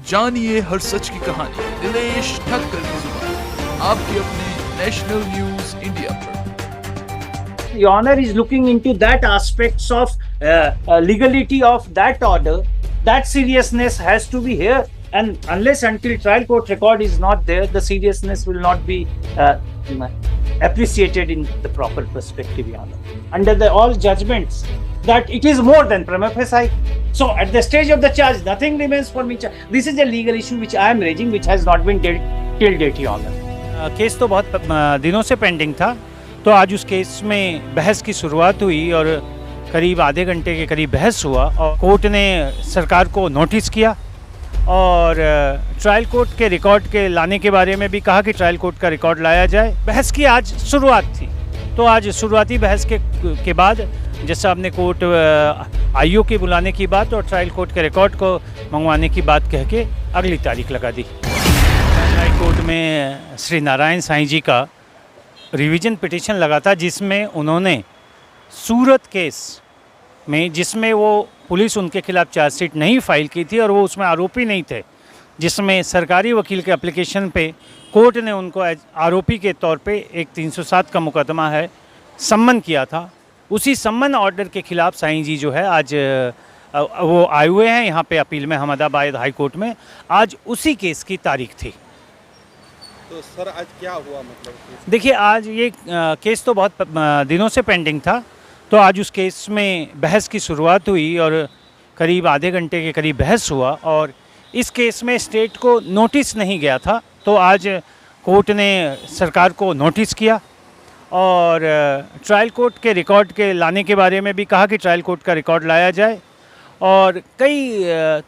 जानिए हर सच की कहानी दिनेश ठक्कर की जुबान आपके अपने नेशनल न्यूज इंडिया पर। The honor is looking into that aspects of legality of that order. That seriousness has to be here, and unless until trial court record is not there, the seriousness will not be appreciated in the proper perspective, Your Honor. Under the all judgments, that it is more than prima facie. So, at the stage of the charge, nothing remains for me. This is a legal issue which I am raising, which has not been dealt till date, Your Honor. Case तो बहुत दिनों से pending था, तो आज उस case में बहस की शुरुआत हुई और करीब आधे घंटे के करीब बहस हुआ और कोर्ट ने सरकार को नोटिस किया और ट्रायल कोर्ट के रिकॉर्ड के लाने के बारे में भी कहा कि ट्रायल कोर्ट का रिकॉर्ड लाया जाए। बहस की आज शुरुआत थी, तो आज शुरुआती बहस के बाद जज साहब ने कोर्ट आईओ के बुलाने की बात और ट्रायल कोर्ट के रिकॉर्ड को मंगवाने की बात कह के अगली तारीख लगा दी। हाई कोर्ट में श्री नारायण साईं जी का रिवीजन पिटीशन लगा था, जिसमें उन्होंने सूरत केस में, जिसमें वो पुलिस उनके खिलाफ चार्जशीट नहीं फाइल की थी और वो उसमें आरोपी नहीं थे, जिसमें सरकारी वकील के एप्लीकेशन पे कोर्ट ने उनको आरोपी के तौर पे एक 307 का मुकदमा है सम्मन किया था। उसी सम्मन ऑर्डर के खिलाफ साईं जी जो है आज वो आए हुए हैं यहाँ पे अपील में अहमदाबाद हाई कोर्ट में। आज उसी केस की तारीख थी। तो सर आज क्या हुआ, मतलब देखिए, आज ये केस तो बहुत दिनों से पेंडिंग था, तो आज उस केस में बहस की शुरुआत हुई और करीब आधे घंटे के करीब बहस हुआ और इस केस में स्टेट को नोटिस नहीं गया था, तो आज कोर्ट ने सरकार को नोटिस किया और ट्रायल कोर्ट के रिकॉर्ड के लाने के बारे में भी कहा कि ट्रायल कोर्ट का रिकॉर्ड लाया जाए और कई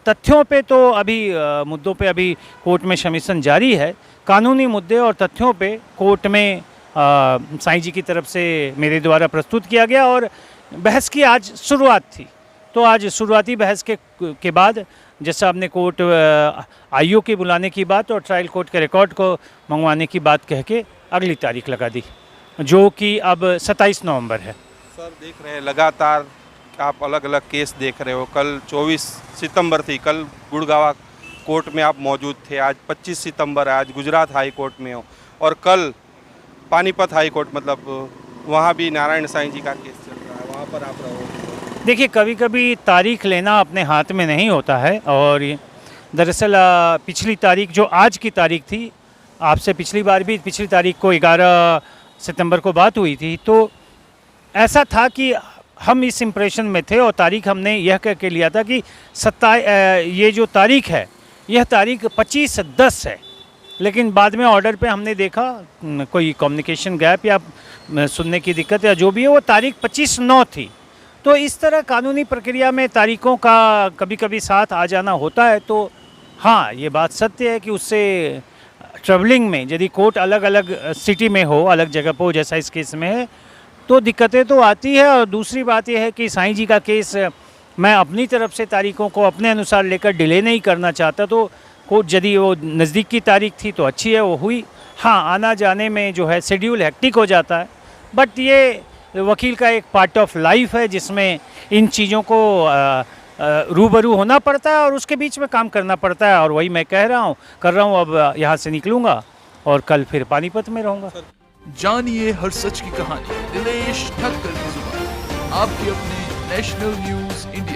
तथ्यों पे तो अभी मुद्दों पे अभी कोर्ट में शमीसन जारी है। कानूनी मुद्दे और तथ्यों पे कोर्ट में साईं जी की तरफ से मेरे द्वारा प्रस्तुत किया गया और बहस की आज शुरुआत थी। तो आज शुरुआती बहस के बाद जज साहब ने कोर्ट आईओ के बुलाने की बात और ट्रायल कोर्ट के रिकॉर्ड को मंगवाने की बात कह के अगली तारीख लगा दी, जो कि अब 27 नवंबर है। सर देख रहे हैं लगातार आप अलग अलग केस देख रहे हो। कल 24 सितंबर थी, कल गुड़गांव कोर्ट में आप मौजूद थे। आज 25 सितंबर है, आज गुजरात हाई कोर्ट में हो और कल पानीपत हाई कोर्ट, मतलब वहाँ भी नारायण साईं जी का केस चल रहा है, वहाँ पर आप रहो। देखिए, कभी कभी तारीख लेना अपने हाथ में नहीं होता है और दरअसल पिछली तारीख जो आज की तारीख थी, आपसे पिछली बार भी पिछली तारीख को 11 सितंबर को बात हुई थी, तो ऐसा था कि हम इस इम्प्रेशन में थे और तारीख हमने यह कह के लिया था कि ये जो तारीख है यह तारीख 25/10 है, लेकिन बाद में ऑर्डर पे हमने देखा कोई कम्युनिकेशन गैप या सुनने की दिक्कत या जो भी है, वो तारीख 25/9 थी। तो इस तरह कानूनी प्रक्रिया में तारीखों का कभी कभी साथ आ जाना होता है। तो हाँ, ये बात सत्य है कि उससे ट्रैवलिंग में यदि कोर्ट अलग अलग सिटी में हो, अलग जगह पर हो, जैसा इस केस में है, तो दिक्कतें तो आती है। और दूसरी बात यह है कि साईं जी का केस मैं अपनी तरफ से तारीखों को अपने अनुसार लेकर डिले नहीं करना चाहता, तो कोर्ट यदि वो नज़दीक की तारीख थी तो अच्छी है, वो हुई। हाँ, आना जाने में जो है शेड्यूल हेक्टिक हो जाता है, बट ये वकील का एक पार्ट ऑफ लाइफ है जिसमें इन चीज़ों को रूबरू होना पड़ता है और उसके बीच में काम करना पड़ता है। और वही मैं कर रहा हूँ। अब यहाँ से निकलूँगा और कल फिर पानीपत में रहूँगा। जानिए हर सच की कहानी दिनेश ठक्कर की जुबान आपके अपने नेशनल न्यूज इंडिया।